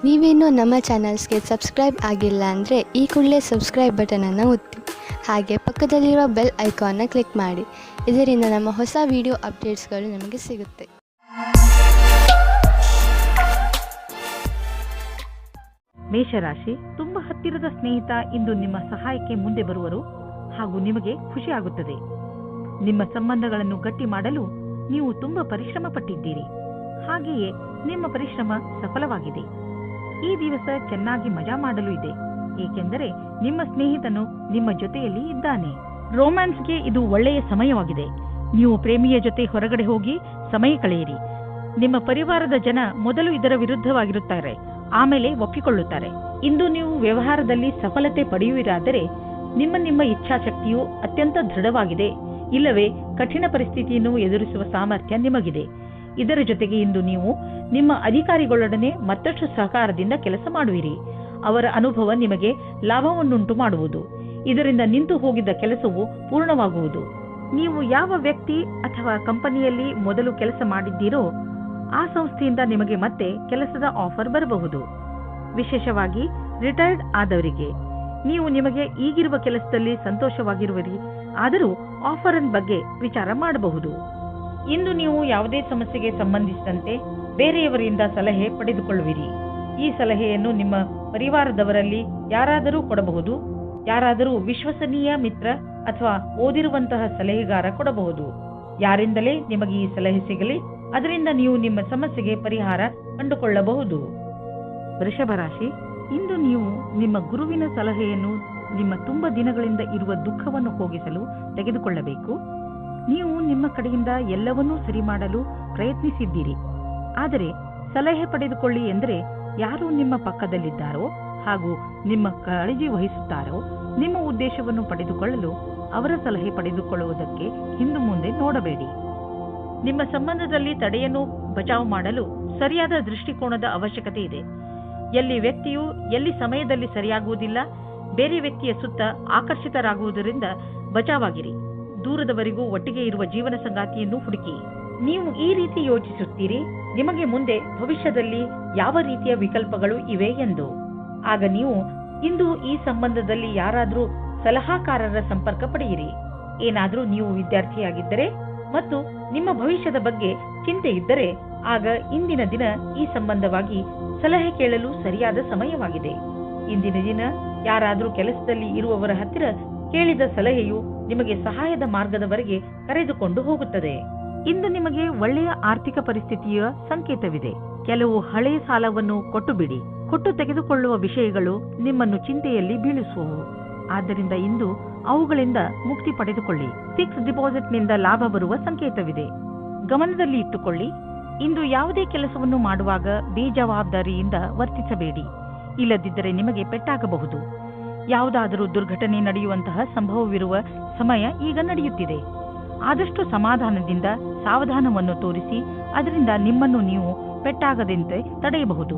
ನೀವೇನೂ ನಮ್ಮ ಚಾನಲ್ಸ್ಗೆ ಸಬ್ಸ್ಕ್ರೈಬ್ ಆಗಿಲ್ಲ ಅಂದರೆ ಈ ಕೂಡಲೇ ಸಬ್ಸ್ಕ್ರೈಬ್ ಬಟನನ್ನು ಒತ್ತಿ ಹಾಗೆ ಪಕ್ಕದಲ್ಲಿರುವ ಬೆಲ್ ಐಕಾನ್ನ ಕ್ಲಿಕ್ ಮಾಡಿ. ಇದರಿಂದ ನಮ್ಮ ಹೊಸ ವಿಡಿಯೋ ಅಪ್ಡೇಟ್ಸ್ಗಳು ನಿಮಗೆ ಸಿಗುತ್ತೆ. ಮೇಷರಾಶಿ, ತುಂಬಾ ಹತ್ತಿರದ ಸ್ನೇಹಿತ ಇಂದು ನಿಮ್ಮ ಸಹಾಯಕ್ಕೆ ಮುಂದೆ ಬರುವರು ಹಾಗೂ ನಿಮಗೆ ಖುಷಿಯಾಗುತ್ತದೆ. ನಿಮ್ಮ ಸಂಬಂಧಗಳನ್ನು ಗಟ್ಟಿ ಮಾಡಲು ನೀವು ತುಂಬಾ ಪರಿಶ್ರಮ ಪಟ್ಟಿದ್ದೀರಿ. ಹಾಗೆಯೇ ನಿಮ್ಮ ಪರಿಶ್ರಮ ಸಫಲವಾಗಿದೆ. ಈ ದಿವಸ ಚೆನ್ನಾಗಿ ಮಜಾ ಮಾಡಲು ಇದೆ, ಏಕೆಂದರೆ ನಿಮ್ಮ ಸ್ನೇಹಿತನು ನಿಮ್ಮ ಜೊತೆಯಲ್ಲಿ ಇದ್ದಾನೆ. ರೋಮ್ಯಾನ್ಸ್ಗೆ ಇದು ಒಳ್ಳೆಯ ಸಮಯವಾಗಿದೆ. ನೀವು ಪ್ರೇಮಿಯ ಜೊತೆ ಹೊರಗಡೆ ಹೋಗಿ ಸಮಯ ಕಳೆಯಿರಿ. ನಿಮ್ಮ ಪರಿವಾರದ ಜನ ಮೊದಲು ಇದರ ವಿರುದ್ಧವಾಗಿರುತ್ತಾರೆ, ಆಮೇಲೆ ಒಪ್ಪಿಕೊಳ್ಳುತ್ತಾರೆ. ಇಂದು ನೀವು ವ್ಯವಹಾರದಲ್ಲಿ ಸಫಲತೆ ಪಡೆಯುವಿರಾದರೆ ನಿಮ್ಮ ಇಚ್ಛಾಶಕ್ತಿಯು ಅತ್ಯಂತ ದೃಢವಾಗಿದೆ, ಇಲ್ಲವೇ ಕಠಿಣ ಪರಿಸ್ಥಿತಿಯನ್ನು ಎದುರಿಸುವ ಸಾಮರ್ಥ್ಯ ನಿಮಗಿದೆ. ಇದರ ಜೊತೆಗೆ ಇಂದು ನೀವು ನಿಮ್ಮ ಅಧಿಕಾರಿಗಳೊಡನೆ ಮತ್ತಷ್ಟು ಸಹಕಾರದಿಂದ ಕೆಲಸ ಮಾಡುವಿರಿ. ಅವರ ಅನುಭವ ನಿಮಗೆ ಲಾಭವನ್ನುಂಟು ಮಾಡುವುದು. ಇದರಿಂದ ನಿಂತು ಹೋಗಿದ್ದ ಕೆಲಸವು ಪೂರ್ಣವಾಗುವುದು. ನೀವು ಯಾವ ವ್ಯಕ್ತಿ ಅಥವಾ ಕಂಪನಿಯಲ್ಲಿ ಮೊದಲು ಕೆಲಸ ಮಾಡಿದ್ದೀರೋ ಆ ಸಂಸ್ಥೆಯಿಂದ ನಿಮಗೆ ಮತ್ತೆ ಕೆಲಸದ ಆಫರ್ ಬರಬಹುದು. ವಿಶೇಷವಾಗಿ ರಿಟೈರ್ಡ್ ಆದವರಿಗೆ ನೀವು ನಿಮಗೆ ಈಗಿರುವ ಕೆಲಸದಲ್ಲಿ ಸಂತೋಷವಾಗಿರುವಿರಿ, ಆದರೂ ಆಫರ್ ಬಗ್ಗೆ ವಿಚಾರ ಮಾಡಬಹುದು. ಇಂದು ನೀವು ಯಾವುದೇ ಸಮಸ್ಯೆಗೆ ಸಂಬಂಧಿಸಿದಂತೆ ಬೇರೆಯವರಿಂದ ಸಲಹೆ ಪಡೆದುಕೊಳ್ಳುವಿರಿ. ಈ ಸಲಹೆಯನ್ನು ನಿಮ್ಮ ಪರಿವಾರದವರಲ್ಲಿ ಯಾರಾದರೂ ಕೊಡಬಹುದು. ಯಾರಾದರೂ ವಿಶ್ವಸನೀಯ ಮಿತ್ರ ಅಥವಾ ಓದಿರುವಂತಹ ಸಲಹೆಗಾರ ಕೊಡಬಹುದು. ಯಾರಿಂದಲೇ ನಿಮಗೆ ಈ ಸಲಹೆ ಸಿಗಲಿ, ಅದರಿಂದ ನೀವು ನಿಮ್ಮ ಸಮಸ್ಯೆಗೆ ಪರಿಹಾರ ಕಂಡುಕೊಳ್ಳಬಹುದು. ವೃಷಭ ರಾಶಿ, ಇಂದು ನೀವು ನಿಮ್ಮ ಗುರುವಿನ ಸಲಹೆಯನ್ನು ನಿಮ್ಮ ತುಂಬಾ ದಿನಗಳಿಂದ ಇರುವ ದುಃಖವನ್ನು ಹೋಗಿಸಲು ತೆಗೆದುಕೊಳ್ಳಬೇಕು. ನೀವು ನಿಮ್ಮ ಕಡೆಯಿಂದ ಎಲ್ಲವನ್ನೂ ಸರಿ ಮಾಡಲು ಪ್ರಯತ್ನಿಸಿದ್ದೀರಿ, ಆದರೆ ಸಲಹೆ ಪಡೆದುಕೊಳ್ಳಿ ಎಂದರೆ ಯಾರು ನಿಮ್ಮ ಪಕ್ಕದಲ್ಲಿದ್ದಾರೋ ಹಾಗೂ ನಿಮ್ಮ ಕಾಳಜಿ ವಹಿಸುತ್ತಾರೋ ನಿಮ್ಮ ಉದ್ದೇಶವನ್ನು ಪಡೆದುಕೊಳ್ಳಲು ಅವರ ಸಲಹೆ ಪಡೆದುಕೊಳ್ಳುವುದಕ್ಕೆ ಹಿಂದು ಮುಂದೆ ನೋಡಬೇಡಿ. ನಿಮ್ಮ ಸಂಬಂಧದಲ್ಲಿ ತಡೆಯನ್ನು ಬಚಾವ್ ಮಾಡಲು ಸರಿಯಾದ ದೃಷ್ಟಿಕೋನದ ಅವಶ್ಯಕತೆ ಇದೆ. ಎಲ್ಲಿ ವ್ಯಕ್ತಿಯು ಎಲ್ಲಿ ಸಮಯದಲ್ಲಿ ಸರಿಯಾಗುವುದಿಲ್ಲ, ಬೇರೆ ವ್ಯಕ್ತಿಯ ಸುತ್ತ ಆಕರ್ಷಿತರಾಗುವುದರಿಂದ ಬಚಾವಾಗಿರಿ. ದೂರದವರೆಗೂ ಒಟ್ಟಿಗೆ ಇರುವ ಜೀವನ ಸಂಗಾತಿಯನ್ನು ಹುಡುಕಿ. ನೀವು ಈ ರೀತಿ ಯೋಚಿಸುತ್ತೀರಿ, ನಿಮಗೆ ಮುಂದೆ ಭವಿಷ್ಯದಲ್ಲಿ ಯಾವ ರೀತಿಯ ವಿಕಲ್ಪಗಳು ಇವೆ ಎಂದು. ಆಗ ನೀವು ಇಂದು ಈ ಸಂಬಂಧದಲ್ಲಿ ಯಾರಾದರೂ ಸಲಹಾಕಾರರ ಸಂಪರ್ಕ ಪಡೆಯಿರಿ. ಏನಾದರೂ ನೀವು ವಿದ್ಯಾರ್ಥಿಯಾಗಿದ್ದರೆ ಮತ್ತು ನಿಮ್ಮ ಭವಿಷ್ಯದ ಬಗ್ಗೆ ಚಿಂತೆ ಇದ್ದರೆ ಆಗ ಇಂದಿನ ದಿನ ಈ ಸಂಬಂಧವಾಗಿ ಸಲಹೆ ಕೇಳಲು ಸರಿಯಾದ ಸಮಯವಾಗಿದೆ. ಇಂದಿನ ದಿನ ಯಾರಾದರೂ ಕೆಲಸದಲ್ಲಿ ಇರುವವರ ಹತ್ತಿರ ಕೇಳಿದ ಸಲಹೆಯು ನಿಮಗೆ ಸಹಾಯದ ಮಾರ್ಗದವರೆಗೆ ಕರೆದುಕೊಂಡು ಹೋಗುತ್ತದೆ. ಇಂದು ನಿಮಗೆ ಒಳ್ಳೆಯ ಆರ್ಥಿಕ ಪರಿಸ್ಥಿತಿಯ ಸಂಕೇತವಿದೆ. ಕೆಲವು ಹಳೆಯ ಸಾಲವನ್ನು ಕೊಟ್ಟು ಬಿಡಿ. ಕೊಟ್ಟು ತೆಗೆದುಕೊಳ್ಳುವ ವಿಷಯಗಳು ನಿಮ್ಮನ್ನು ಚಿಂತೆಯಲ್ಲಿ ಬೀಳಿಸುವವು. ಆದ್ದರಿಂದ ಇಂದು ಅವುಗಳಿಂದ ಮುಕ್ತಿ ಪಡೆದುಕೊಳ್ಳಿ. ಫಿಕ್ಸ್ ಡಿಪಾಸಿಟ್ನಿಂದ ಲಾಭ ಬರುವ ಸಂಕೇತವಿದೆ. ಗಮನದಲ್ಲಿ ಇಟ್ಟುಕೊಳ್ಳಿ, ಇಂದು ಯಾವುದೇ ಕೆಲಸವನ್ನು ಮಾಡುವಾಗ ಬೇಜವಾಬ್ದಾರಿಯಿಂದ ವರ್ತಿಸಬೇಡಿ, ಇಲ್ಲದಿದ್ದರೆ ನಿಮಗೆ ಪೆಟ್ಟಾಗಬಹುದು. ಯಾವುದಾದರೂ ದುರ್ಘಟನೆ ನಡೆಯುವಂತಹ ಸಂಭವವಿರುವ ಸಮಯ ಈಗ ನಡೆಯುತ್ತಿದೆ. ಆದಷ್ಟು ಸಮಾಧಾನದಿಂದ ಸಾವಧಾನವನ್ನು ತೋರಿಸಿ ಅದರಿಂದ ನಿಮ್ಮನ್ನು ನೀವು ಪೆಟ್ಟಾಗದಂತೆ ತಡೆಯಬಹುದು.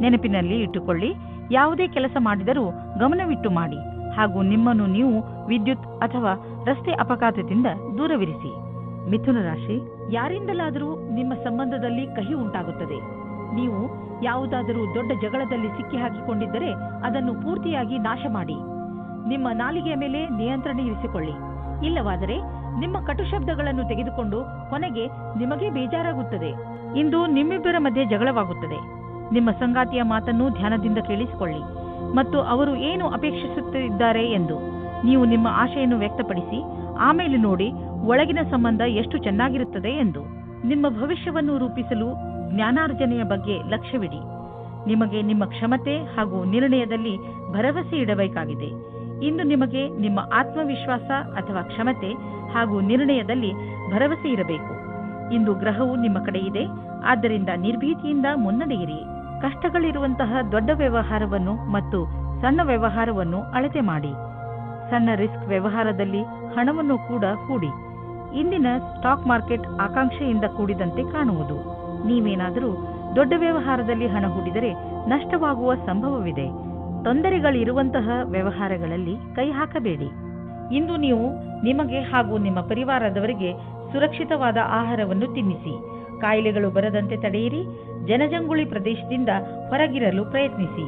ನೆನಪಿನಲ್ಲಿ ಇಟ್ಟುಕೊಳ್ಳಿ, ಯಾವುದೇ ಕೆಲಸ ಮಾಡಿದರೂ ಗಮನವಿಟ್ಟು ಮಾಡಿ ಹಾಗೂ ನಿಮ್ಮನ್ನು ನೀವು ವಿದ್ಯುತ್ ಅಥವಾ ರಸ್ತೆ ಅಪಘಾತದಿಂದ ದೂರವಿರಿಸಿ. ಮಿಥುನ ರಾಶಿ, ಯಾರಿಂದಲಾದರೂ ನಿಮ್ಮ ಸಂಬಂಧದಲ್ಲಿ ಕಹಿ ಉಂಟಾಗುತ್ತದೆ. ನೀವು ಯಾವುದಾದರೂ ದೊಡ್ಡ ಜಗಳದಲ್ಲಿ ಸಿಕ್ಕಿ ಹಾಕಿಕೊಂಡಿದ್ದರೆ ಅದನ್ನು ಪೂರ್ತಿಯಾಗಿ ನಾಶ ಮಾಡಿ. ನಿಮ್ಮ ನಾಲಿಗೆಯ ಮೇಲೆ ನಿಯಂತ್ರಣ ಇರಿಸಿಕೊಳ್ಳಿ. ಇಲ್ಲವಾದರೆ ನಿಮ್ಮ ಕಟುಶಬ್ದಗಳನ್ನು ತೆಗೆದುಕೊಂಡು ಕೊನೆಗೆ ನಿಮಗೆ ಬೇಜಾರಾಗುತ್ತದೆ. ಇಂದು ನಿಮ್ಮಿಬ್ಬರ ಮಧ್ಯೆ ಜಗಳವಾಗುತ್ತದೆ. ನಿಮ್ಮ ಸಂಗಾತಿಯ ಮಾತನ್ನು ಧ್ಯಾನದಿಂದ ಕೇಳಿಸಿಕೊಳ್ಳಿ ಮತ್ತು ಅವರು ಏನು ಅಪೇಕ್ಷಿಸುತ್ತಿದ್ದಾರೆ ಎಂದು ನೀವು ನಿಮ್ಮ ಆಶೆಯನ್ನು ವ್ಯಕ್ತಪಡಿಸಿ ಆಮೇಲೆ ನೋಡಿ ಒಳಗಿನ ಸಂಬಂಧ ಎಷ್ಟು ಚೆನ್ನಾಗಿರುತ್ತದೆ ಎಂದು. ನಿಮ್ಮ ಭವಿಷ್ಯವನ್ನು ರೂಪಿಸಲು ಜ್ಞಾನಾರ್ಜನೆಯ ಬಗ್ಗೆ ಲಕ್ಷ್ಯವಿಡಿ. ನಿಮಗೆ ನಿಮ್ಮ ಕ್ಷಮತೆ ಹಾಗೂ ನಿರ್ಣಯದಲ್ಲಿ ಭರವಸೆ ಇಡಬೇಕಾಗಿದೆ. ಇಂದು ನಿಮಗೆ ನಿಮ್ಮ ಆತ್ಮವಿಶ್ವಾಸ ಅಥವಾ ಕ್ಷಮತೆ ಹಾಗೂ ನಿರ್ಣಯದಲ್ಲಿ ಭರವಸೆ ಇರಬೇಕು. ಇಂದು ಗ್ರಹವು ನಿಮ್ಮ ಕಡೆ ಇದೆ, ಆದ್ದರಿಂದ ನಿರ್ಭೀತಿಯಿಂದ ಮುನ್ನಡೆಯಿರಿ. ಕಷ್ಟಗಳಿರುವಂತಹ ದೊಡ್ಡ ವ್ಯವಹಾರವನ್ನು ಮತ್ತು ಸಣ್ಣ ವ್ಯವಹಾರವನ್ನು ಅಳತೆ ಮಾಡಿ. ಸಣ್ಣ ರಿಸ್ಕ್ ವ್ಯವಹಾರದಲ್ಲಿ ಹಣವನ್ನು ಕೂಡ ಹೂಡಿ. ಇಂದಿನ ಸ್ಟಾಕ್ ಮಾರ್ಕೆಟ್ ಆಕಾಂಕ್ಷೆಯಿಂದ ಕೂಡಿದಂತೆ ಕಾಣುವುದು. ನೀವೇನಾದರೂ ದೊಡ್ಡ ವ್ಯವಹಾರದಲ್ಲಿ ಹಣ ಹೂಡಿದರೆ ನಷ್ಟವಾಗುವ ಸಂಭವವಿದೆ. ತೊಂದರೆಗಳಿರುವಂತಹ ವ್ಯವಹಾರಗಳಲ್ಲಿ ಕೈ ಹಾಕಬೇಡಿ. ಇಂದು ನೀವು ನಿಮಗೆ ಹಾಗೂ ನಿಮ್ಮ ಪರಿವಾರದವರಿಗೆ ಸುರಕ್ಷಿತವಾದ ಆಹಾರವನ್ನು ತಿನ್ನಿಸಿ. ಕಾಯಿಲೆಗಳು ಬರದಂತೆ ತಡೆಯಿರಿ. ಜನಜಂಗುಳಿ ಪ್ರದೇಶದಿಂದ ಹೊರಗಿರಲು ಪ್ರಯತ್ನಿಸಿ.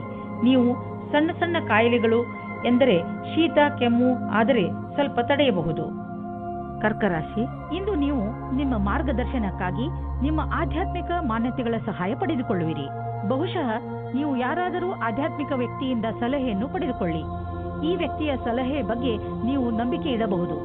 ನೀವು ಸಣ್ಣ ಸಣ್ಣ ಕಾಯಿಲೆಗಳು ಎಂದರೆ ಶೀತ, ಕೆಮ್ಮು ಆದರೆ ಸ್ವಲ್ಪ ತಡೆಯಬಹುದು. ಕರ್ಕರಾಶಿ, ಇಂದು ನೀವು ನಿಮ್ಮ ಮಾರ್ಗದರ್ಶನಕ್ಕಾಗಿ ನಿಮ್ಮ ಆಧ್ಯಾತ್ಮಿಕ ಮಾನ್ಯತೆಗಳ ಸಹಾಯ ಪಡೆದುಕೊಳ್ಳುವಿರಿ. ಬಹುಶಃ ನೀವು ಯಾರಾದರೂ ಆಧ್ಯಾತ್ಮಿಕ ವ್ಯಕ್ತಿಯಿಂದ ಸಲಹೆಯನ್ನು ಪಡೆದುಕೊಳ್ಳಿ. ಈ ವ್ಯಕ್ತಿಯ ಸಲಹೆ ಬಗ್ಗೆ ನೀವು ನಂಬಿಕೆ ಇಡಬಹುದು.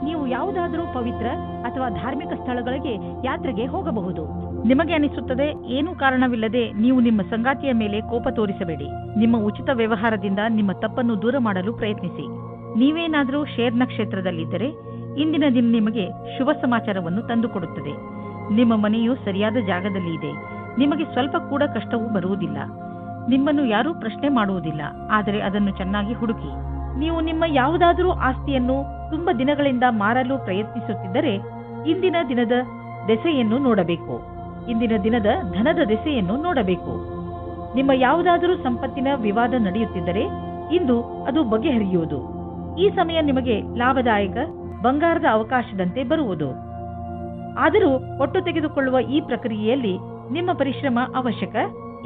ನೀವು ಯಾವುದಾದರೂ ಪವಿತ್ರ ಅಥವಾ ಧಾರ್ಮಿಕ ಸ್ಥಳಗಳಿಗೆ ಯಾತ್ರೆಗೆ ಹೋಗಬಹುದು. ನಿಮಗೆ ಅನಿಸುತ್ತದೆ, ಏನೂ ಕಾರಣವಿಲ್ಲದೆ ನೀವು ನಿಮ್ಮ ಸಂಗಾತಿಯ ಮೇಲೆ ಕೋಪ ತೋರಿಸಬೇಡಿ. ನಿಮ್ಮ ಉಚಿತ ವ್ಯವಹಾರದಿಂದ ನಿಮ್ಮ ತಪ್ಪನ್ನು ದೂರ ಮಾಡಲು ಪ್ರಯತ್ನಿಸಿ. ನೀವೇನಾದರೂ ಶೇರ್ ನಕ್ಷತ್ರದಲ್ಲಿದ್ದರೆ ಇಂದಿನ ದಿನ ನಿಮಗೆ ಶುಭ ಸಮಾಚಾರವನ್ನು ತಂದುಕೊಡುತ್ತದೆ. ನಿಮ್ಮ ಮನೆಯು ಸರಿಯಾದ ಜಾಗದಲ್ಲಿ ಇದೆ. ನಿಮಗೆ ಸ್ವಲ್ಪ ಕೂಡ ಕಷ್ಟವೂ ಬರುವುದಿಲ್ಲ. ನಿಮ್ಮನ್ನು ಯಾರೂ ಪ್ರಶ್ನೆ ಮಾಡುವುದಿಲ್ಲ, ಆದರೆ ಅದನ್ನು ಚೆನ್ನಾಗಿ ಹುಡುಕಿ. ನೀವು ನಿಮ್ಮ ಯಾವುದಾದರೂ ಆಸ್ತಿಯನ್ನು ತುಂಬಾ ದಿನಗಳಿಂದ ಮಾರಲು ಪ್ರಯತ್ನಿಸುತ್ತಿದ್ದರೆ ಇಂದಿನ ದಿನದ ದೆಸೆಯನ್ನು ನೋಡಬೇಕು. ಇಂದಿನ ದಿನದ ಧನದ ದೆಸೆಯನ್ನು ನೋಡಬೇಕು. ನಿಮ್ಮ ಯಾವುದಾದರೂ ಸಂಪತ್ತಿನ ವಿವಾದ ನಡೆಯುತ್ತಿದ್ದರೆ ಇಂದು ಅದು ಬಗೆಹರಿಯುವುದು. ಈ ಸಮಯ ನಿಮಗೆ ಲಾಭದಾಯಕ ಬಂಗಾರದ ಅವಕಾಶದಂತೆ ಬರುವುದು. ಆದರೂ ಒಟ್ಟು ತೆಗೆದುಕೊಳ್ಳುವ ಈ ಪ್ರಕ್ರಿಯೆಯಲ್ಲಿ ನಿಮ್ಮ ಪರಿಶ್ರಮ ಅವಶ್ಯಕ,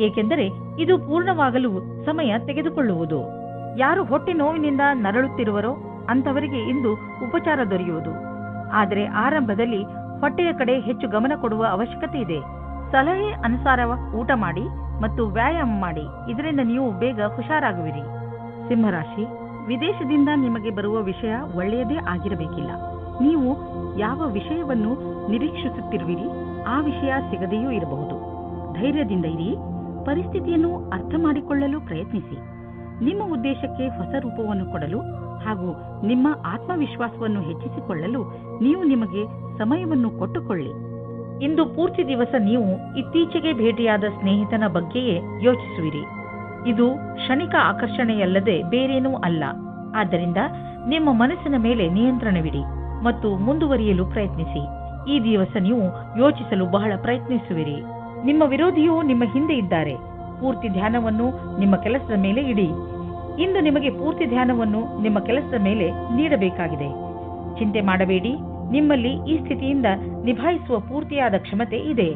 ಏಕೆಂದರೆ ಇದು ಪೂರ್ಣವಾಗಲು ಸಮಯ ತೆಗೆದುಕೊಳ್ಳುವುದು. ಯಾರು ಹೊಟ್ಟೆ ನೋವಿನಿಂದ ನರಳುತ್ತಿರುವರೋ ಅಂತವರಿಗೆ ಇಂದು ಉಪಚಾರ ದೊರೆಯುವುದು. ಆದರೆ ಆರಂಭದಲ್ಲಿ ಹೊಟ್ಟೆಯ ಕಡೆ ಹೆಚ್ಚು ಗಮನ ಕೊಡುವ ಅವಶ್ಯಕತೆ ಇದೆ. ಸಲಹೆ ಅನುಸಾರ ಊಟ ಮಾಡಿ ಮತ್ತು ವ್ಯಾಯಾಮ ಮಾಡಿ. ಇದರಿಂದ ನೀವು ಬೇಗ ಹುಷಾರಾಗುವಿರಿ. ಸಿಂಹರಾಶಿ, ವಿದೇಶದಿಂದ ನಿಮಗೆ ಬರುವ ವಿಷಯ ಒಳ್ಳೆಯದೇ ಆಗಿರಬೇಕಿಲ್ಲ. ನೀವು ಯಾವ ವಿಷಯವನ್ನು ನಿರೀಕ್ಷಿಸುತ್ತಿರುವಿರಿ ಆ ವಿಷಯ ಸಿಗದೆಯೂ ಇರಬಹುದು. ಧೈರ್ಯದಿಂದ ಇರಿ. ಪರಿಸ್ಥಿತಿಯನ್ನು ಅರ್ಥ ಮಾಡಿಕೊಳ್ಳಲು ಪ್ರಯತ್ನಿಸಿ. ನಿಮ್ಮ ಉದ್ದೇಶಕ್ಕೆ ಹೊಸ ರೂಪವನ್ನು ಕೊಡಲು ಹಾಗೂ ನಿಮ್ಮ ಆತ್ಮವಿಶ್ವಾಸವನ್ನು ಹೆಚ್ಚಿಸಿಕೊಳ್ಳಲು ನೀವು ನಿಮಗೆ ಸಮಯವನ್ನು ಕೊಟ್ಟುಕೊಳ್ಳಿ. ಇಂದು ಪೂರ್ತಿ ದಿವಸ ನೀವು ಇತ್ತೀಚೆಗೆ ಭೇಟಿಯಾದ ಸ್ನೇಹಿತನ ಬಗ್ಗೆಯೇ ಯೋಚಿಸುವಿರಿ. ಇದು ಕ್ಷಣಿಕ ಆಕರ್ಷಣೆಯಲ್ಲದೆ ಬೇರೇನೂ ಅಲ್ಲ. ಆದ್ದರಿಂದ ನಿಮ್ಮ ಮನಸ್ಸಿನ ಮೇಲೆ ನಿಯಂತ್ರಣವಿಡಿ ಮತ್ತು ಮುಂದುವರಿಯಲು ಪ್ರಯತ್ನಿಸಿ. ಈ ದಿವಸ ನೀವು ಯೋಚಿಸಲು ಬಹಳ ಪ್ರಯತ್ನಿಸುವಿರಿ. ನಿಮ್ಮ ವಿರೋಧಿಯು ನಿಮ್ಮ ಹಿಂದೆ ಇದ್ದಾರೆ. ಪೂರ್ತಿ ಧ್ಯಾನವನ್ನು ನಿಮ್ಮ ಕೆಲಸದ ಮೇಲೆ ಇಡಿ. ಇಂದು ನಿಮಗೆ ಪೂರ್ತಿ ಧ್ಯಾನವನ್ನು ನಿಮ್ಮ ಕೆಲಸದ ಮೇಲೆ ನೀಡಬೇಕಾಗಿದೆ. ಚಿಂತೆ ಮಾಡಬೇಡಿ. ನಿಮ್ಮಲ್ಲಿ ಈ ಸ್ಥಿತಿಯಿಂದ ನಿಭಾಯಿಸುವ ಪೂರ್ತಿಯಾದ ಕ್ಷಮತೆ ಇದೆ.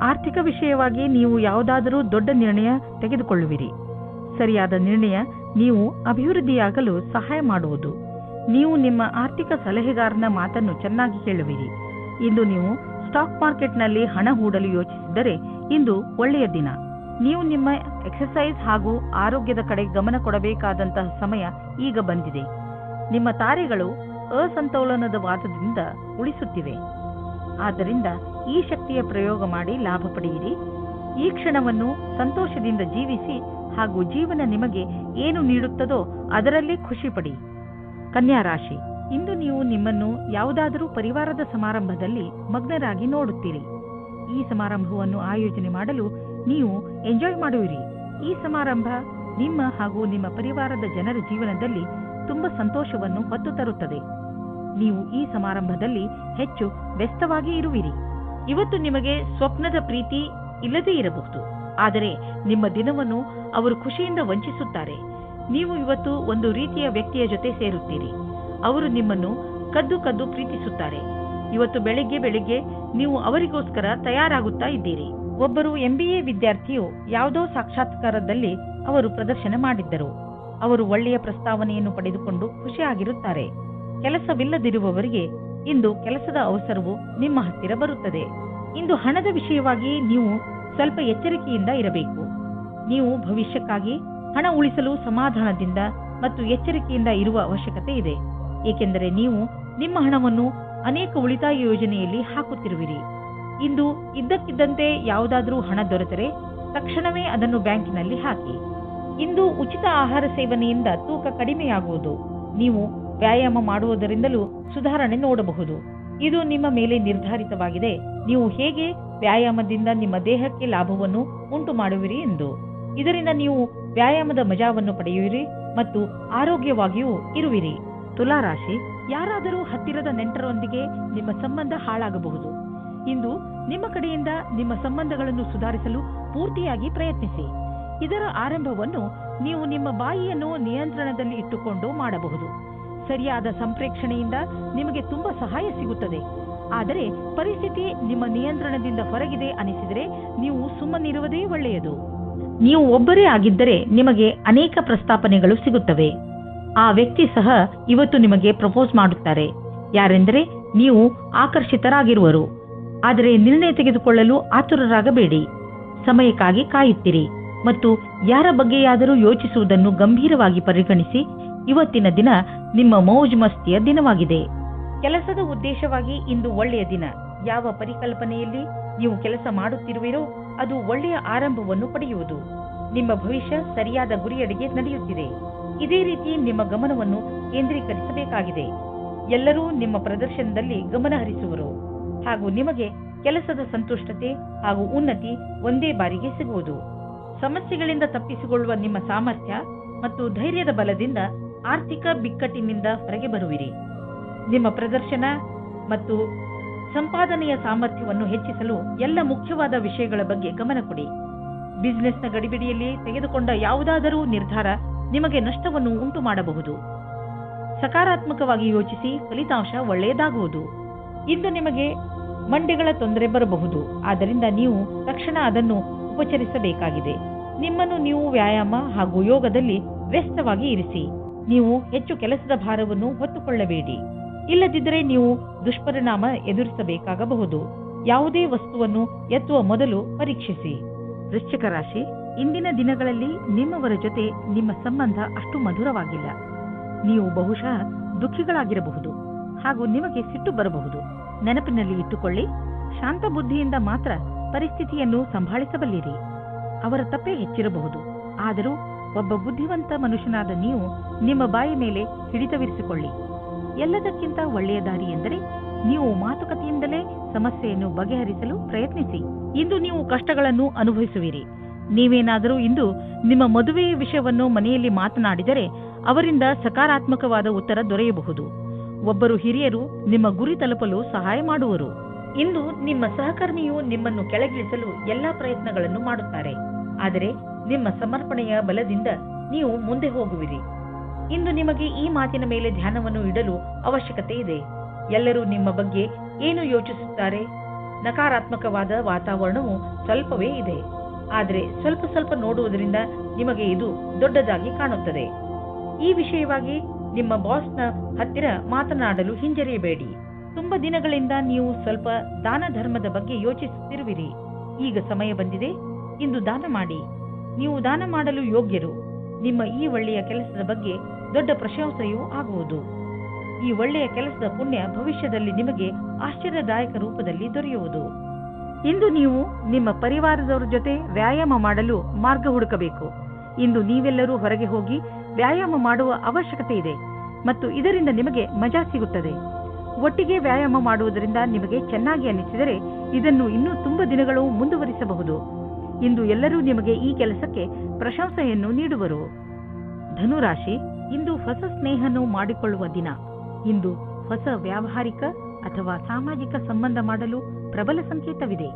ಆರ್ಥಿಕ ವಿಷಯವಾಗಿ ನೀವು ಯಾವುದಾದರೂ ದೊಡ್ಡ ನಿರ್ಣಯ ತೆಗೆದುಕೊಳ್ಳುವಿರಿ. ಸರಿಯಾದ ನಿರ್ಣಯ ನೀವು ಅಭಿವೃದ್ಧಿಯಾಗಲು ಸಹಾಯ ಮಾಡುವುದು. ನೀವು ನಿಮ್ಮ ಆರ್ಥಿಕ ಸಲಹೆಗಾರನ ಮಾತನ್ನು ಚೆನ್ನಾಗಿ ಕೇಳುವಿರಿ. ಇಂದು ನೀವು ಸ್ಟಾಕ್ ಮಾರ್ಕೆಟ್ನಲ್ಲಿ ಹಣ ಹೂಡಲು ಯೋಚಿಸಿದರೆ ಇಂದು ಒಳ್ಳೆಯ ದಿನ. ನೀವು ನಿಮ್ಮ ಎಕ್ಸರ್ಸೈಸ್ ಹಾಗೂ ಆರೋಗ್ಯದ ಕಡೆ ಗಮನ ಕೊಡಬೇಕಾದಂತಹ ಸಮಯ ಈಗ ಬಂದಿದೆ. ನಿಮ್ಮ ತಾರೆಗಳು ಅಸಂತೋಲನದ ವಾದದಿಂದ ಉಳಿಸುತ್ತಿವೆ. ಆದ್ದರಿಂದ ಈ ಶಕ್ತಿಯ ಪ್ರಯೋಗ ಮಾಡಿ ಲಾಭ ಪಡೆಯಿರಿ. ಈ ಕ್ಷಣವನ್ನು ಸಂತೋಷದಿಂದ ಜೀವಿಸಿ ಹಾಗೂ ಜೀವನ ನಿಮಗೆ ಏನು ನೀಡುತ್ತದೋ ಅದರಲ್ಲಿ ಖುಷಿ ಪಡಿ. ಕನ್ಯಾ ರಾಶಿ, ಇಂದು ನೀವು ನಿಮ್ಮನ್ನು ಯಾವುದಾದರೂ ಪರಿವಾರದ ಸಮಾರಂಭದಲ್ಲಿ ಮಗ್ನರಾಗಿ ನೋಡುತ್ತೀರಿ. ಈ ಸಮಾರಂಭವನ್ನು ಆಯೋಜನೆ ಮಾಡಲು ನೀವು ಎಂಜಾಯ್ ಮಾಡುವಿರಿ. ಈ ಸಮಾರಂಭ ನಿಮ್ಮ ಹಾಗೂ ನಿಮ್ಮ ಪರಿವಾರದ ಜನರ ಜೀವನದಲ್ಲಿ ತುಂಬಾ ಸಂತೋಷವನ್ನು ಹೊತ್ತು ತರುತ್ತದೆ. ನೀವು ಈ ಸಮಾರಂಭದಲ್ಲಿ ಹೆಚ್ಚು ವ್ಯಸ್ತವಾಗಿ ಇರುವಿರಿ. ಇವತ್ತು ನಿಮಗೆ ಸ್ವಪ್ನದ ಪ್ರೀತಿ ಇಲ್ಲದೇ ಇರಬಹುದು, ಆದರೆ ನಿಮ್ಮ ದಿನವನ್ನು ಅವರು ಖುಷಿಯಿಂದ ವಂಚಿಸುತ್ತಾರೆ. ನೀವು ಇವತ್ತು ಒಂದು ರೀತಿಯ ವ್ಯಕ್ತಿಯ ಜೊತೆ ಸೇರುತ್ತೀರಿ. ಅವರು ನಿಮ್ಮನ್ನು ಕದ್ದು ಕದ್ದು ಪ್ರೀತಿಸುತ್ತಾರೆ. ಇವತ್ತು ಬೆಳಿಗ್ಗೆ ನೀವು ಅವರಿಗೋಸ್ಕರ ತಯಾರಾಗುತ್ತಾ ಇದ್ದೀರಿ. ಒಬ್ಬರು MBA ವಿದ್ಯಾರ್ಥಿಯು ಯಾವುದೋ ಸಾಕ್ಷಾತ್ಕಾರದಲ್ಲಿ ಅವರು ಪ್ರದರ್ಶನ ಮಾಡಿದ್ದರು. ಅವರು ಒಳ್ಳೆಯ ಪ್ರಸ್ತಾವನೆಯನ್ನು ಪಡೆದುಕೊಂಡು ಖುಷಿಯಾಗಿರುತ್ತಾರೆ. ಕೆಲಸವಿಲ್ಲದಿರುವವರಿಗೆ ಇಂದು ಕೆಲಸದ ಅವಸರವು ನಿಮ್ಮ ಹತ್ತಿರ ಬರುತ್ತದೆ. ಇಂದು ಹಣದ ವಿಷಯವಾಗಿ ನೀವು ಸ್ವಲ್ಪ ಎಚ್ಚರಿಕೆಯಿಂದ ಇರಬೇಕು. ನೀವು ಭವಿಷ್ಯಕ್ಕಾಗಿ ಹಣ ಉಳಿಸಲು ಸಮಾಧಾನದಿಂದ ಮತ್ತು ಎಚ್ಚರಿಕೆಯಿಂದ ಇರುವ ಅವಶ್ಯಕತೆ ಇದೆ. ಏಕೆಂದರೆ ನೀವು ನಿಮ್ಮ ಹಣವನ್ನು ಅನೇಕ ಉಳಿತಾಯ ಯೋಜನೆಯಲ್ಲಿ ಹಾಕುತ್ತಿರುವಿರಿ. ಇಂದು ಇದ್ದಕ್ಕಿದ್ದಂತೆ ಯಾವುದಾದರೂ ಹಣ ದೊರೆತರೆ ತಕ್ಷಣವೇ ಅದನ್ನು ಬ್ಯಾಂಕಿನಲ್ಲಿ ಹಾಕಿ. ಇಂದು ಉಚಿತ ಆಹಾರ ಸೇವನೆಯಿಂದ ತೂಕ ಕಡಿಮೆಯಾಗುವುದು. ನೀವು ವ್ಯಾಯಾಮ ಮಾಡುವುದರಿಂದಲೂ ಸುಧಾರಣೆ ನೋಡಬಹುದು. ಇದು ನಿಮ್ಮ ಮೇಲೆ ನಿರ್ಧಾರಿತವಾಗಿದೆ. ನೀವು ಹೇಗೆ ವ್ಯಾಯಾಮದಿಂದ ನಿಮ್ಮ ದೇಹಕ್ಕೆ ಲಾಭವನ್ನು ಉಂಟು ಮಾಡುವಿರಿ ಎಂದು. ಇದರಿಂದ ನೀವು ವ್ಯಾಯಾಮದ ಮಜಾವನ್ನು ಪಡೆಯುವಿರಿ ಮತ್ತು ಆರೋಗ್ಯವಾಗಿಯೂ ಇರುವಿರಿ. ತುಲಾರಾಶಿ, ಯಾರಾದರೂ ಹತ್ತಿರದ ನೆಂಟರೊಂದಿಗೆ ನಿಮ್ಮ ಸಂಬಂಧ ಹಾಳಾಗಬಹುದು. ಇಂದು ನಿಮ್ಮ ಕಡೆಯಿಂದ ನಿಮ್ಮ ಸಂಬಂಧಗಳನ್ನು ಸುಧಾರಿಸಲು ಪೂರ್ತಿಯಾಗಿ ಪ್ರಯತ್ನಿಸಿ. ಇದರ ಆರಂಭವನ್ನು ನೀವು ನಿಮ್ಮ ಬಾಯಿಯನ್ನು ನಿಯಂತ್ರಣದಲ್ಲಿ ಇಟ್ಟುಕೊಂಡು ಮಾಡಬಹುದು. ಸರಿಯಾದ ಸಂಪ್ರೇಕ್ಷಣೆಯಿಂದ ನಿಮಗೆ ತುಂಬಾ ಸಹಾಯ ಸಿಗುತ್ತದೆ. ಆದರೆ ಪರಿಸ್ಥಿತಿ ನಿಮ್ಮ ನಿಯಂತ್ರಣದಿಂದ ಹೊರಗಿದೆ ಅನಿಸಿದರೆ ನೀವು ಸುಮ್ಮನಿರುವುದೇ ಒಳ್ಳೆಯದು. ನೀವು ಒಬ್ಬರೇ ಆಗಿದ್ದರೆ ನಿಮಗೆ ಅನೇಕ ಪ್ರಸ್ತಾಪನೆಗಳು ಸಿಗುತ್ತವೆ. ಆ ವ್ಯಕ್ತಿ ಸಹ ಇವತ್ತು ನಿಮಗೆ ಪ್ರಪೋಸ್ ಮಾಡುತ್ತಾರೆ. ಯಾರೆಂದರೆ ನೀವು ಆಕರ್ಷಿತರಾಗಿರುವರು. ಆದರೆ ನಿರ್ಣಯ ತೆಗೆದುಕೊಳ್ಳಲು ಆತುರರಾಗಬೇಡಿ. ಸಮಯಕ್ಕಾಗಿ ಕಾಯುತ್ತಿರಿ ಮತ್ತು ಯಾರ ಬಗ್ಗೆಯಾದರೂ ಯೋಚಿಸುವುದನ್ನು ಗಂಭೀರವಾಗಿ ಪರಿಗಣಿಸಿ. ಇವತ್ತಿನ ದಿನ ನಿಮ್ಮ ಮೌಜ್ ಮಸ್ತಿಯ ದಿನವಾಗಿದೆ. ಕೆಲಸದ ಉದ್ದೇಶವಾಗಿ ಇಂದು ಒಳ್ಳೆಯ ದಿನ. ಯಾವ ಪರಿಕಲ್ಪನೆಯಲ್ಲಿ ನೀವು ಕೆಲಸ ಮಾಡುತ್ತಿರುವಿರೋ ಅದು ಒಳ್ಳೆಯ ಆರಂಭವನ್ನು ಪಡೆಯುವುದು. ನಿಮ್ಮ ಭವಿಷ್ಯ ಸರಿಯಾದ ಗುರಿಯಡೆಗೆ ನಡೆಯುತ್ತಿದೆ. ಇದೇ ರೀತಿ ನಿಮ್ಮ ಗಮನವನ್ನು ಕೇಂದ್ರೀಕರಿಸಬೇಕಾಗಿದೆ. ಎಲ್ಲರೂ ನಿಮ್ಮ ಪ್ರದರ್ಶನದಲ್ಲಿ ಗಮನ ಹರಿಸುವರು ಹಾಗೂ ನಿಮಗೆ ಕೆಲಸದ ಸಂತುಷ್ಟತೆ ಹಾಗೂ ಉನ್ನತಿ ಒಂದೇ ಬಾರಿಗೆ ಸಿಗುವುದು. ಸಮಸ್ಯೆಗಳಿಂದ ತಪ್ಪಿಸಿಕೊಳ್ಳುವ ನಿಮ್ಮ ಸಾಮರ್ಥ್ಯ ಮತ್ತು ಧೈರ್ಯದ ಬಲದಿಂದ ಆರ್ಥಿಕ ಬಿಕ್ಕಟ್ಟಿನಿಂದ ಹೊರಗೆ ಬರುವಿರಿ. ನಿಮ್ಮ ಪ್ರದರ್ಶನ ಮತ್ತು ಸಂಪಾದನೆಯ ಸಾಮರ್ಥ್ಯವನ್ನು ಹೆಚ್ಚಿಸಲು ಎಲ್ಲ ಮುಖ್ಯವಾದ ವಿಷಯಗಳ ಬಗ್ಗೆ ಗಮನ ಕೊಡಿ. ಬಿಸಿನೆಸ್ನ ಗಡಿಬಿಡಿಯಲ್ಲಿ ತೆಗೆದುಕೊಂಡ ಯಾವುದಾದರೂ ನಿರ್ಧಾರ ನಿಮಗೆ ನಷ್ಟವನ್ನು ಉಂಟು ಮಾಡಬಹುದು. ಸಕಾರಾತ್ಮಕವಾಗಿ ಯೋಚಿಸಿ, ಫಲಿತಾಂಶ ಒಳ್ಳೆಯದಾಗುವುದು. ಇಂದು ನಿಮಗೆ ಮಂಡಿಗಳ ತೊಂದರೆ ಬರಬಹುದು. ಆದ್ದರಿಂದ ನೀವು ತಕ್ಷಣ ಅದನ್ನು ಉಪಚರಿಸಬೇಕಾಗಿದೆ. ನಿಮ್ಮನ್ನು ನೀವು ವ್ಯಾಯಾಮ ಹಾಗೂ ಯೋಗದಲ್ಲಿ ವ್ಯಸ್ತವಾಗಿ ಇರಿಸಿ. ನೀವು ಹೆಚ್ಚು ಕೆಲಸದ ಭಾರವನ್ನು ಹೊತ್ತುಕೊಳ್ಳಬೇಡಿ. ಇಲ್ಲದಿದ್ದರೆ ನೀವು ದುಷ್ಪರಿಣಾಮ ಎದುರಿಸಬೇಕಾಗಬಹುದು. ಯಾವುದೇ ವಸ್ತುವನ್ನು ಎತ್ತುವ ಮೊದಲು ಪರೀಕ್ಷಿಸಿ. ವೃಶ್ಚಿಕ ರಾಶಿ, ಇಂದಿನ ದಿನಗಳಲ್ಲಿ ನಿಮ್ಮವರ ಜೊತೆ ನಿಮ್ಮ ಸಂಬಂಧ ಅಷ್ಟು ಮಧುರವಾಗಿಲ್ಲ. ನೀವು ಬಹುಶಃ ದುಃಖಿಗಳಾಗಿರಬಹುದು ಹಾಗೂ ನಿಮಗೆ ಸಿಟ್ಟು ಬರಬಹುದು. ನೆನಪಿನಲ್ಲಿ ಇಟ್ಟುಕೊಳ್ಳಿ, ಶಾಂತ ಬುದ್ಧಿಯಿಂದ ಮಾತ್ರ ಪರಿಸ್ಥಿತಿಯನ್ನು ಸಂಭಾಳಿಸಬಲ್ಲಿರಿ. ಅವರ ತಪ್ಪೇ ಹೆಚ್ಚಿರಬಹುದು, ಆದರೂ ಒಬ್ಬ ಬುದ್ಧಿವಂತ ಮನುಷ್ಯನಾದ ನೀವು ನಿಮ್ಮ ಬಾಯಿ ಮೇಲೆ ಹಿಡಿತವಿರಿಸಿಕೊಳ್ಳಿ. ಎಲ್ಲದಕ್ಕಿಂತ ಒಳ್ಳೆಯ ದಾರಿ ಎಂದರೆ ನೀವು ಮಾತುಕತೆಯಿಂದಲೇ ಸಮಸ್ಯೆಯನ್ನು ಬಗೆಹರಿಸಲು ಪ್ರಯತ್ನಿಸಿ. ಇಂದು ನೀವು ಕಷ್ಟಗಳನ್ನು ಅನುಭವಿಸುವಿರಿ. ನೀವೇನಾದರೂ ಇಂದು ನಿಮ್ಮ ಮದುವೆಯ ವಿಷಯವನ್ನು ಮನೆಯಲ್ಲಿ ಮಾತನಾಡಿದರೆ ಅವರಿಂದ ಸಕಾರಾತ್ಮಕವಾದ ಉತ್ತರ ದೊರೆಯಬಹುದು. ಒಬ್ಬರು ಹಿರಿಯರು ನಿಮ್ಮ ಗುರಿ ತಲುಪಲು ಸಹಾಯ ಮಾಡುವರು. ಇಂದು ನಿಮ್ಮ ಸಹಕರ್ಮಿಯು ನಿಮ್ಮನ್ನು ಕೆಳಗಿಳಿಸಲು ಎಲ್ಲಾ ಪ್ರಯತ್ನಗಳನ್ನು ಮಾಡುತ್ತಾರೆ, ಆದರೆ ನಿಮ್ಮ ಸಮರ್ಪಣೆಯ ಬಲದಿಂದ ನೀವು ಮುಂದೆ ಹೋಗುವಿರಿ. ಇಂದು ನಿಮಗೆ ಈ ಮಾತಿನ ಮೇಲೆ ಧ್ಯಾನವನ್ನು ಇಡಲು ಅವಶ್ಯಕತೆ ಇದೆ. ಎಲ್ಲರೂ ನಿಮ್ಮ ಬಗ್ಗೆ ಏನು ಯೋಚಿಸುತ್ತಾರೆ? ನಕಾರಾತ್ಮಕವಾದ ವಾತಾವರಣವು ಸ್ವಲ್ಪವೇ ಇದೆ, ಆದರೆ ಸ್ವಲ್ಪ ಸ್ವಲ್ಪ ನೋಡುವುದರಿಂದ ನಿಮಗೆ ಇದು ದೊಡ್ಡದಾಗಿ ಕಾಣುತ್ತದೆ. ಈ ವಿಷಯವಾಗಿ ನಿಮ್ಮ ಬಾಸ್ನ ಹತ್ತಿರ ಮಾತನಾಡಲು ಹಿಂಜರಿಯಬೇಡಿ. ತುಂಬಾ ದಿನಗಳಿಂದ ನೀವು ಸ್ವಲ್ಪ ದಾನ ಧರ್ಮದ ಬಗ್ಗೆ ಯೋಚಿಸುತ್ತಿರುವಿರಿ. ಈಗ ಸಮಯ ಬಂದಿದೆ. ಇಂದು ದಾನ ಮಾಡಿ. ನೀವು ದಾನ ಮಾಡಲು ಯೋಗ್ಯರು. ನಿಮ್ಮ ಈ ಒಳ್ಳೆಯ ಕೆಲಸದ ಬಗ್ಗೆ ದೊಡ್ಡ ಪ್ರಶಂಸೆಯೂ ಆಗುವುದು. ಈ ಒಳ್ಳೆಯ ಕೆಲಸದ ಪುಣ್ಯ ಭವಿಷ್ಯದಲ್ಲಿ ನಿಮಗೆ ಆಶ್ಚರ್ಯದಾಯಕ ರೂಪದಲ್ಲಿ ದೊರೆಯುವುದು. ಇಂದು ನೀವು ನಿಮ್ಮ ಪರಿವಾರದವರ ಜೊತೆ ವ್ಯಾಯಾಮ ಮಾಡಲು ಮಾರ್ಗ ಹುಡುಕಬೇಕು. ಇಂದು ನೀವೆಲ್ಲರೂ ಹೊರಗೆ ಹೋಗಿ ವ್ಯಾಯಾಮ ಮಾಡುವ ಅವಶ್ಯಕತೆ ಇದೆ ಮತ್ತು ಇದರಿಂದ ನಿಮಗೆ ಮಜಾ ಸಿಗುತ್ತದೆ. ಒಟ್ಟಿಗೆ ವ್ಯಾಯಾಮ ಮಾಡುವುದರಿಂದ ನಿಮಗೆ ಚೆನ್ನಾಗಿ ಅನಿಸಿದರೆ ಇದನ್ನು ಇನ್ನೂ ತುಂಬಾ ದಿನಗಳು ಮುಂದುವರಿಸಬಹುದು. ಇಂದು ಎಲ್ಲರೂ ನಿಮಗೆ ಈ ಕೆಲಸಕ್ಕೆ ಪ್ರಶಂಸೆಯನ್ನು ನೀಡುವರು. ಧನುರಾಶಿ, ಇಂದು ಹೊಸ ಸ್ನೇಹವನ್ನು ಮಾಡಿಕೊಳ್ಳುವ ದಿನ. ಇಂದು ಹೊಸ ವ್ಯಾವಹಾರಿಕ ಅಥವಾ ಸಾಮಾಜಿಕ ಸಂಬಂಧ ಮಾಡಲು ಪ್ರಬಲ ಸಂಕೇತವಿದೆ.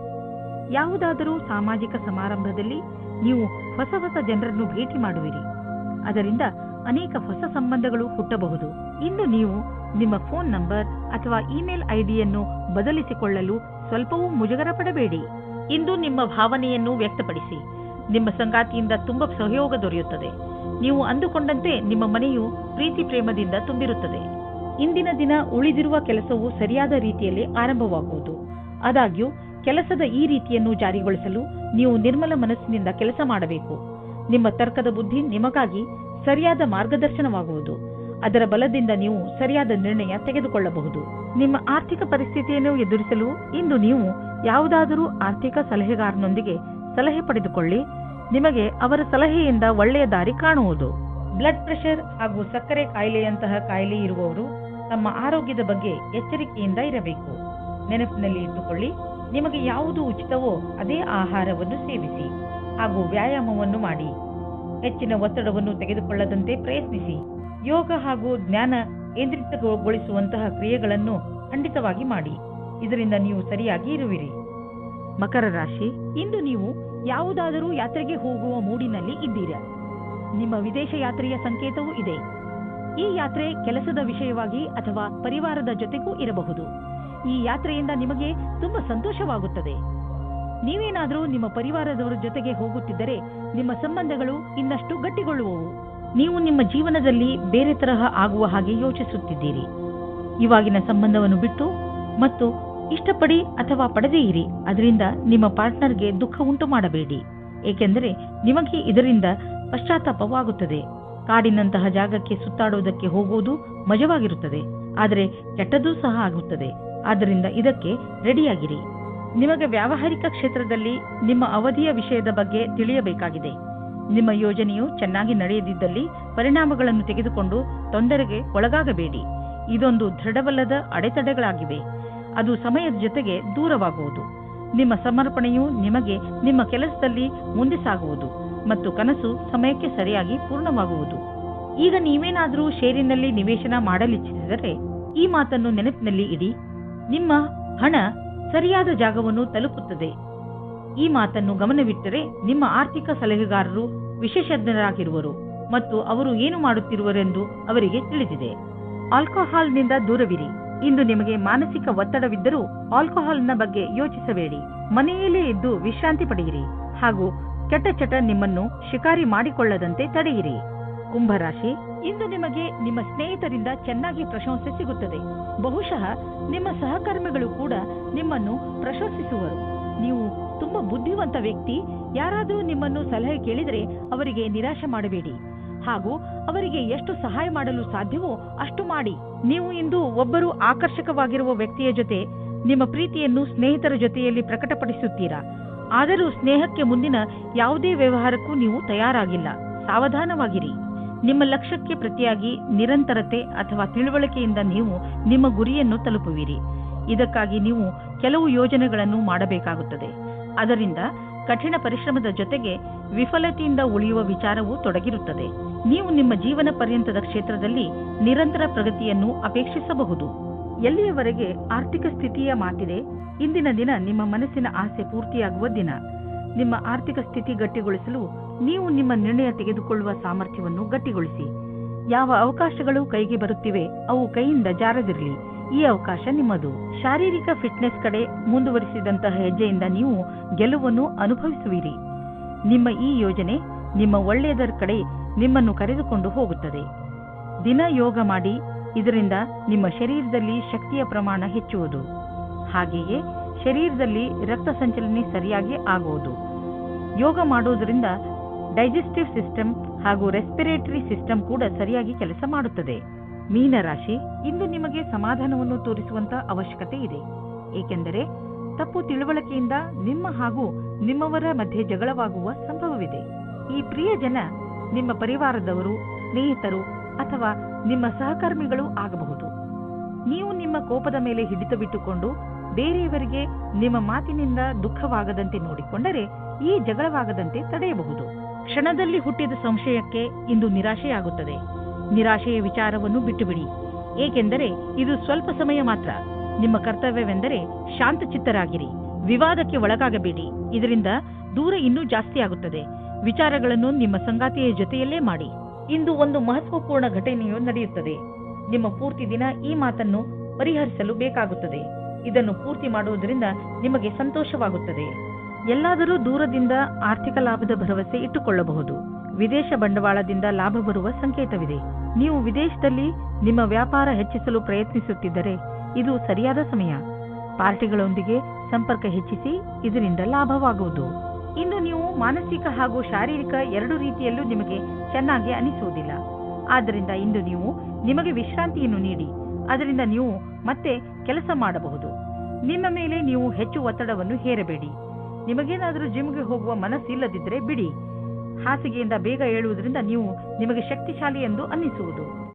ಯಾವುದಾದರೂ ಸಾಮಾಜಿಕ ಸಮಾರಂಭದಲ್ಲಿ ನೀವು ಹೊಸ ಹೊಸ ಜನರನ್ನು ಭೇಟಿ ಮಾಡುವಿರಿ. ಅದರಿಂದ ಅನೇಕ ಹೊಸ ಸಂಬಂಧಗಳು ಹುಟ್ಟಬಹುದು. ಇಂದು ನೀವು ನಿಮ್ಮ ಫೋನ್ ನಂಬರ್ ಅಥವಾ ಇಮೇಲ್ ಐಡಿಯನ್ನು ಬದಲಿಸಿಕೊಳ್ಳಲು ಸ್ವಲ್ಪವೂ ಮುಜುಗರ ಪಡಬೇಡಿ. ಇಂದು ನಿಮ್ಮ ಭಾವನೆಯನ್ನು ವ್ಯಕ್ತಪಡಿಸಿ. ನಿಮ್ಮ ಸಂಗಾತಿಯಿಂದ ತುಂಬಾ ಸಹಯೋಗ ದೊರೆಯುತ್ತದೆ. ನೀವು ಅಂದುಕೊಂಡಂತೆ ನಿಮ್ಮ ಮನೆಯು ಪ್ರೀತಿ ಪ್ರೇಮದಿಂದ ತುಂಬಿರುತ್ತದೆ. ಇಂದಿನ ದಿನ ಉಳಿದಿರುವ ಕೆಲಸವು ಸರಿಯಾದ ರೀತಿಯಲ್ಲಿ ಆರಂಭವಾಗುವುದು. ಆದಾಗ್ಯೂ ಕೆಲಸದ ಈ ರೀತಿಯನ್ನು ಜಾರಿಗೊಳಿಸಲು ನೀವು ನಿರ್ಮಲ ಮನಸ್ಸಿನಿಂದ ಕೆಲಸ ಮಾಡಬೇಕು. ನಿಮ್ಮ ತರ್ಕದ ಬುದ್ಧಿ ನಿಮಗಾಗಿ ಸರಿಯಾದ ಮಾರ್ಗದರ್ಶನವಾಗುವುದು. ಅದರ ಬಲದಿಂದ ನೀವು ಸರಿಯಾದ ನಿರ್ಣಯ ತೆಗೆದುಕೊಳ್ಳಬಹುದು. ನಿಮ್ಮ ಆರ್ಥಿಕ ಪರಿಸ್ಥಿತಿಯನ್ನು ಎದುರಿಸಲು ಇಂದು ನೀವು ಯಾವುದಾದರೂ ಆರ್ಥಿಕ ಸಲಹೆಗಾರನೊಂದಿಗೆ ಸಲಹೆ ಪಡೆದುಕೊಳ್ಳಿ. ನಿಮಗೆ ಅವರ ಸಲಹೆಯಿಂದ ಒಳ್ಳೆಯ ದಾರಿ ಕಾಣುವುದು. ಬ್ಲಡ್ ಪ್ರೆಷರ್ ಹಾಗೂ ಸಕ್ಕರೆ ಕಾಯಿಲೆಯಂತಹ ಕಾಯಿಲೆ ಇರುವವರು ತಮ್ಮ ಆರೋಗ್ಯದ ಬಗ್ಗೆ ಎಚ್ಚರಿಕೆಯಿಂದ ಇರಬೇಕು. ನೆನಪಿನಲ್ಲಿ ಇಟ್ಟುಕೊಳ್ಳಿ, ನಿಮಗೆ ಯಾವುದು ಉಚಿತವೋ ಅದೇ ಆಹಾರವನ್ನು ಸೇವಿಸಿ ಹಾಗೂ ವ್ಯಾಯಾಮವನ್ನು ಮಾಡಿ. ಹೆಚ್ಚಿನ ಒತ್ತಡವನ್ನು ತೆಗೆದುಕೊಳ್ಳದಂತೆ ಪ್ರಯತ್ನಿಸಿ. ಯೋಗ ಹಾಗೂ ಜ್ಞಾನ ಕೇಂದ್ರಿತಗೊಳಿಸುವಂತಹ ಕ್ರಿಯೆಗಳನ್ನು ಖಂಡಿತವಾಗಿ ಮಾಡಿ. ಇದರಿಂದ ನೀವು ಸರಿಯಾಗಿ ಇರುವಿರಿ. ಮಕರ ರಾಶಿ, ಇಂದು ನೀವು ಯಾವುದಾದರೂ ಯಾತ್ರೆಗೆ ಹೋಗುವ ಮೂಡಿನಲ್ಲಿ ಇದ್ದೀರಾ. ನಿಮ್ಮ ವಿದೇಶ ಯಾತ್ರೆಯ ಸಂಕೇತವೂ ಇದೆ. ಈ ಯಾತ್ರೆ ಕೆಲಸದ ವಿಷಯವಾಗಿ ಅಥವಾ ಪರಿವಾರದ ಜೊತೆಗೂ ಇರಬಹುದು. ಈ ಯಾತ್ರೆಯಿಂದ ನಿಮಗೆ ತುಂಬಾ ಸಂತೋಷವಾಗುತ್ತದೆ. ನೀವೇನಾದರೂ ನಿಮ್ಮ ಪರಿವಾರದವರ ಜೊತೆಗೆ ಹೋಗುತ್ತಿದ್ದರೆ ನಿಮ್ಮ ಸಂಬಂಧಗಳು ಇನ್ನಷ್ಟು ಗಟ್ಟಿಗೊಳ್ಳುವವು. ನೀವು ನಿಮ್ಮ ಜೀವನದಲ್ಲಿ ಬೇರೆ ತರಹ ಆಗುವ ಹಾಗೆ ಯೋಚಿಸುತ್ತಿದ್ದೀರಿ. ಇವಾಗಿನ ಸಂಬಂಧವನ್ನು ಬಿಟ್ಟು ಮತ್ತು ಇಷ್ಟಪಡಿ ಅಥವಾ ಪಡೆದೇ ಇರಿ. ಅದರಿಂದ ನಿಮ್ಮ ಪಾರ್ಟ್ನರ್ಗೆ ದುಃಖ ಉಂಟು ಮಾಡಬೇಡಿ, ಏಕೆಂದರೆ ನಿಮಗೆ ಇದರಿಂದ ಪಶ್ಚಾತ್ತಾಪವಾಗುತ್ತದೆ. ಕಾಡಿನಂತಹ ಜಾಗಕ್ಕೆ ಸುತ್ತಾಡುವುದಕ್ಕೆ ಹೋಗುವುದು ಮಜವಾಗಿರುತ್ತದೆ, ಆದರೆ ಕೆಟ್ಟದ್ದೂ ಸಹ ಆಗುತ್ತದೆ. ಆದ್ದರಿಂದ ಇದಕ್ಕೆ ರೆಡಿಯಾಗಿರಿ. ನಿಮಗೆ ವ್ಯಾವಹಾರಿಕ ಕ್ಷೇತ್ರದಲ್ಲಿ ನಿಮ್ಮ ಅವಧಿಯ ವಿಷಯದ ಬಗ್ಗೆ ತಿಳಿಯಬೇಕಾಗಿದೆ. ನಿಮ್ಮ ಯೋಜನೆಯು ಚೆನ್ನಾಗಿ ನಡೆಯದಿದ್ದಲ್ಲಿ ಪರಿಣಾಮಗಳನ್ನು ತೆಗೆದುಕೊಂಡು ತೊಂದರೆಗೆ ಒಳಗಾಗಬೇಡಿ. ಇದೊಂದು ದೃಢವಲ್ಲದ ಅಡೆತಡೆಗಳಾಗಿವೆ. ಅದು ಸಮಯದ ಜೊತೆಗೆ ದೂರವಾಗುವುದು. ನಿಮ್ಮ ಸಮರ್ಪಣೆಯು ನಿಮಗೆ ನಿಮ್ಮ ಕೆಲಸದಲ್ಲಿ ಮುಂದೆ ಸಾಗುವುದು ಮತ್ತು ಕನಸು ಸಮಯಕ್ಕೆ ಸರಿಯಾಗಿ ಪೂರ್ಣವಾಗುವುದು. ಈಗ ನೀವೇನಾದರೂ ಷೇರಿನಲ್ಲಿ ನಿವೇಶನ ಮಾಡಲಿಚ್ಛಿಸಿದರೆ ಈ ಮಾತನ್ನು ನೆನಪಿನಲ್ಲಿ ಇಡಿ. ನಿಮ್ಮ ಹಣ ಸರಿಯಾದ ಜಾಗವನ್ನು ತಲುಪುತ್ತದೆ. ಈ ಮಾತನ್ನು ಗಮನವಿಟ್ಟರೆ ನಿಮ್ಮ ಆರ್ಥಿಕ ಸಲಹೆಗಾರರು ವಿಶೇಷಜ್ಞರಾಗಿರುವರು ಮತ್ತು ಅವರು ಏನು ಮಾಡುತ್ತಿರುವರೆಂದು ಅವರಿಗೆ ತಿಳಿದಿದೆ. ಆಲ್ಕೋಹಾಲ್ನಿಂದ ದೂರವಿರಿ. ಇಂದು ನಿಮಗೆ ಮಾನಸಿಕ ಒತ್ತಡವಿದ್ದರೂ ಆಲ್ಕೋಹಾಲ್ನ ಬಗ್ಗೆ ಯೋಚಿಸಬೇಡಿ. ಮನೆಯಲ್ಲೇ ಇದ್ದು ವಿಶ್ರಾಂತಿ ಪಡೆಯಿರಿ ಹಾಗೂ ಕೆಟ್ಟ ಚಟ ನಿಮ್ಮನ್ನು ಶಿಕಾರಿ ಮಾಡಿಕೊಳ್ಳದಂತೆ ತಡೆಯಿರಿ. ಕುಂಭರಾಶಿ, ಇಂದು ನಿಮಗೆ ನಿಮ್ಮ ಸ್ನೇಹಿತರಿಂದ ಚೆನ್ನಾಗಿ ಪ್ರಶಂಸೆ ಸಿಗುತ್ತದೆ. ಬಹುಶಃ ನಿಮ್ಮ ಸಹಕರ್ಮಿಗಳು ಕೂಡ ನಿಮ್ಮನ್ನು ಪ್ರಶಂಸಿಸುವರು. ನೀವು ತುಂಬಾ ಬುದ್ಧಿವಂತ ವ್ಯಕ್ತಿ. ಯಾರಾದರೂ ನಿಮ್ಮನ್ನು ಸಲಹೆ ಕೇಳಿದರೆ ಅವರಿಗೆ ನಿರಾಶೆ ಮಾಡಬೇಡಿ ಹಾಗೂ ಅವರಿಗೆ ಎಷ್ಟು ಸಹಾಯ ಮಾಡಲು ಸಾಧ್ಯವೋ ಅಷ್ಟು ಮಾಡಿ. ನೀವು ಇಂದು ಒಬ್ಬರು ಆಕರ್ಷಕವಾಗಿರುವ ವ್ಯಕ್ತಿಯ ಜೊತೆ ನಿಮ್ಮ ಪ್ರೀತಿಯನ್ನು ಸ್ನೇಹಿತರ ಜೊತೆಯಲ್ಲಿ ಪ್ರಕಟಪಡಿಸುತ್ತೀರಾ. ಆದರೂ ಸ್ನೇಹಕ್ಕೆ ಮುಂದಿನ ಯಾವುದೇ ವ್ಯವಹಾರಕ್ಕೂ ನೀವು ತಯಾರಾಗಿಲ್ಲ. ಸಾವಧಾನವಾಗಿರಿ. ನಿಮ್ಮ ಲಕ್ಷ್ಯಕ್ಕೆ ಪ್ರತಿಯಾಗಿ ನಿರಂತರತೆ ಅಥವಾ ತಿಳುವಳಿಕೆಯಿಂದ ನೀವು ನಿಮ್ಮ ಗುರಿಯನ್ನು ತಲುಪುವಿರಿ. ಇದಕ್ಕಾಗಿ ನೀವು ಕೆಲವು ಯೋಜನೆಗಳನ್ನು ಮಾಡಬೇಕಾಗುತ್ತದೆ. ಅದರಿಂದ ಕಠಿಣ ಪರಿಶ್ರಮದ ಜೊತೆಗೆ ವಿಫಲತೆಯಿಂದ ಉಳಿಯುವ ವಿಚಾರವೂ ತೊಡಗಿರುತ್ತದೆ. ನೀವು ನಿಮ್ಮ ಜೀವನ ಪರ್ಯಂತದ ಕ್ಷೇತ್ರದಲ್ಲಿ ನಿರಂತರ ಪ್ರಗತಿಯನ್ನು ಅಪೇಕ್ಷಿಸಬಹುದು. ಎಲ್ಲಿಯವರೆಗೆ ಆರ್ಥಿಕ ಸ್ಥಿತಿಯ ಮಾತಿದೆ, ಇಂದಿನ ದಿನ ನಿಮ್ಮ ಮನಸ್ಸಿನ ಆಸೆ ಪೂರ್ತಿಯಾಗುವ ದಿನ. ನಿಮ್ಮ ಆರ್ಥಿಕ ಸ್ಥಿತಿ ಗಟ್ಟಿಗೊಳಿಸಲು ನೀವು ನಿಮ್ಮ ನಿರ್ಣಯ ತೆಗೆದುಕೊಳ್ಳುವ ಸಾಮರ್ಥ್ಯವನ್ನು ಗಟ್ಟಿಗೊಳಿಸಿ. ಯಾವ ಅವಕಾಶಗಳು ಕೈಗೆ ಬರುತ್ತಿವೆ ಅವು ಕೈಯಿಂದ ಜಾರದಿರಲಿ. ಈ ಅವಕಾಶ ನಿಮ್ಮದು. ಶಾರೀರಿಕ ಫಿಟ್ನೆಸ್ ಕಡೆ ಮುಂದುವರಿಸಿದಂತಹ ಹೆಜ್ಜೆಯಿಂದ ನೀವು ಗೆಲುವನ್ನು ಅನುಭವಿಸುವಿರಿ. ನಿಮ್ಮ ಈ ಯೋಜನೆ ನಿಮ್ಮ ಒಳ್ಳೆಯದರ ಕಡೆ ನಿಮ್ಮನ್ನು ಕರೆದುಕೊಂಡು ಹೋಗುತ್ತದೆ. ದಿನ ಯೋಗ ಮಾಡಿ. ಇದರಿಂದ ನಿಮ್ಮ ಶರೀರದಲ್ಲಿ ಶಕ್ತಿಯ ಪ್ರಮಾಣ ಹೆಚ್ಚುವುದು. ಹಾಗೆಯೇ ಶರೀರದಲ್ಲಿ ರಕ್ತ ಸಂಚಲನೆ ಸರಿಯಾಗಿ ಆಗುವುದು. ಯೋಗ ಮಾಡುವುದರಿಂದ ಡೈಜೆಸ್ಟಿವ್ ಸಿಸ್ಟಮ್ ಹಾಗೂ ರೆಸ್ಪಿರೇಟರಿ ಸಿಸ್ಟಮ್ ಕೂಡ ಸರಿಯಾಗಿ ಕೆಲಸ ಮಾಡುತ್ತದೆ. ಮೀನರಾಶಿ, ಇಂದು ನಿಮಗೆ ಸಮಾಧಾನವನ್ನು ತೋರಿಸುವಂತ ಅವಶ್ಯಕತೆ ಇದೆ. ಏಕೆಂದರೆ ತಪ್ಪು ತಿಳುವಳಿಕೆಯಿಂದ ನಿಮ್ಮ ಹಾಗೂ ನಿಮ್ಮವರ ಮಧ್ಯೆ ಜಗಳವಾಗುವ ಸಂಭವವಿದೆ. ಈ ಪ್ರಿಯ ಜನ ನಿಮ್ಮ ಪರಿವಾರದವರು, ಸ್ನೇಹಿತರು ಅಥವಾ ನಿಮ್ಮ ಸಹಕರ್ಮಿಗಳು ಆಗಬಹುದು. ನೀವು ನಿಮ್ಮ ಕೋಪದ ಮೇಲೆ ಹಿಡಿತ ಬಿಟ್ಟುಕೊಂಡು ಬೇರೆಯವರಿಗೆ ನಿಮ್ಮ ಮಾತಿನಿಂದ ದುಃಖವಾಗದಂತೆ ನೋಡಿಕೊಂಡರೆ ಈ ಜಗಳವಾಗದಂತೆ ತಡೆಯಬಹುದು. ಕ್ಷಣದಲ್ಲಿ ಹುಟ್ಟಿದ ಸಂಶಯಕ್ಕೆ ಇಂದು ನಿರಾಶೆಯಾಗುತ್ತದೆ. ನಿರಾಶೆಯ ವಿಚಾರವನ್ನು ಬಿಟ್ಟುಬಿಡಿ, ಏಕೆಂದರೆ ಇದು ಸ್ವಲ್ಪ ಸಮಯ ಮಾತ್ರ. ನಿಮ್ಮ ಕರ್ತವ್ಯವೆಂದರೆ ಶಾಂತಚಿತ್ತರಾಗಿರಿ. ವಿವಾದಕ್ಕೆ ಒಳಗಾಗಬೇಡಿ. ಇದರಿಂದ ದೂರ ಇನ್ನೂ ಜಾಸ್ತಿ ಆಗುತ್ತದೆ. ವಿಚಾರಗಳನ್ನು ನಿಮ್ಮ ಸಂಗಾತಿಯ ಜೊತೆಯಲ್ಲೇ ಮಾಡಿ. ಇಂದು ಒಂದು ಮಹತ್ವಪೂರ್ಣ ಘಟನೆಯು ನಡೆಯುತ್ತದೆ. ನಿಮ್ಮ ಪೂರ್ತಿ ದಿನ ಈ ಮಾತನ್ನು ಪರಿಹರಿಸಲು ಬೇಕಾಗುತ್ತದೆ. ಇದನ್ನು ಪೂರ್ತಿ ಮಾಡುವುದರಿಂದ ನಿಮಗೆ ಸಂತೋಷವಾಗುತ್ತದೆ. ಎಲ್ಲಾದರೂ ದೂರದಿಂದ ಆರ್ಥಿಕ ಲಾಭದ ಭರವಸೆ ಇಟ್ಟುಕೊಳ್ಳಬಹುದು. ವಿದೇಶ ಬಂಡವಾಳದಿಂದ ಲಾಭ ಬರುವ ಸಂಕೇತವಿದೆ. ನೀವು ವಿದೇಶದಲ್ಲಿ ನಿಮ್ಮ ವ್ಯಾಪಾರ ಹೆಚ್ಚಿಸಲು ಪ್ರಯತ್ನಿಸುತ್ತಿದ್ದರೆ ಇದು ಸರಿಯಾದ ಸಮಯ. ಪಾರ್ಟಿಗಳೊಂದಿಗೆ ಸಂಪರ್ಕ ಹೆಚ್ಚಿಸಿ. ಇದರಿಂದ ಲಾಭವಾಗುವುದು. ಇನ್ನು ನೀವು ಮಾನಸಿಕ ಹಾಗೂ ಶಾರೀರಿಕ ಎರಡು ರೀತಿಯಲ್ಲೂ ನಿಮಗೆ ಚೆನ್ನಾಗಿ ಅನಿಸುವುದಿಲ್ಲ. ಆದ್ದರಿಂದ ಇಂದು ನೀವು ನಿಮಗೆ ವಿಶ್ರಾಂತಿಯನ್ನು ನೀಡಿ. ಅದರಿಂದ ನೀವು ಮತ್ತೆ ಕೆಲಸ ಮಾಡಬಹುದು. ನಿಮ್ಮ ಮೇಲೆ ನೀವು ಹೆಚ್ಚು ಒತ್ತಡವನ್ನು ಹೇರಬೇಡಿ. ನಿಮಗೇನಾದರೂ ಜಿಮ್ಗೆ ಹೋಗುವ ಮನಸ್ಸಿಲ್ಲದಿದ್ದರೆ ಬಿಡಿ. ಹಾಸಿಗೆಯಿಂದ ಬೇಗ ಏಳುವುದರಿಂದ ನೀವು ನಿಮಗೆ ಶಕ್ತಿಶಾಲಿ ಎಂದು ಅನ್ನಿಸುವುದು.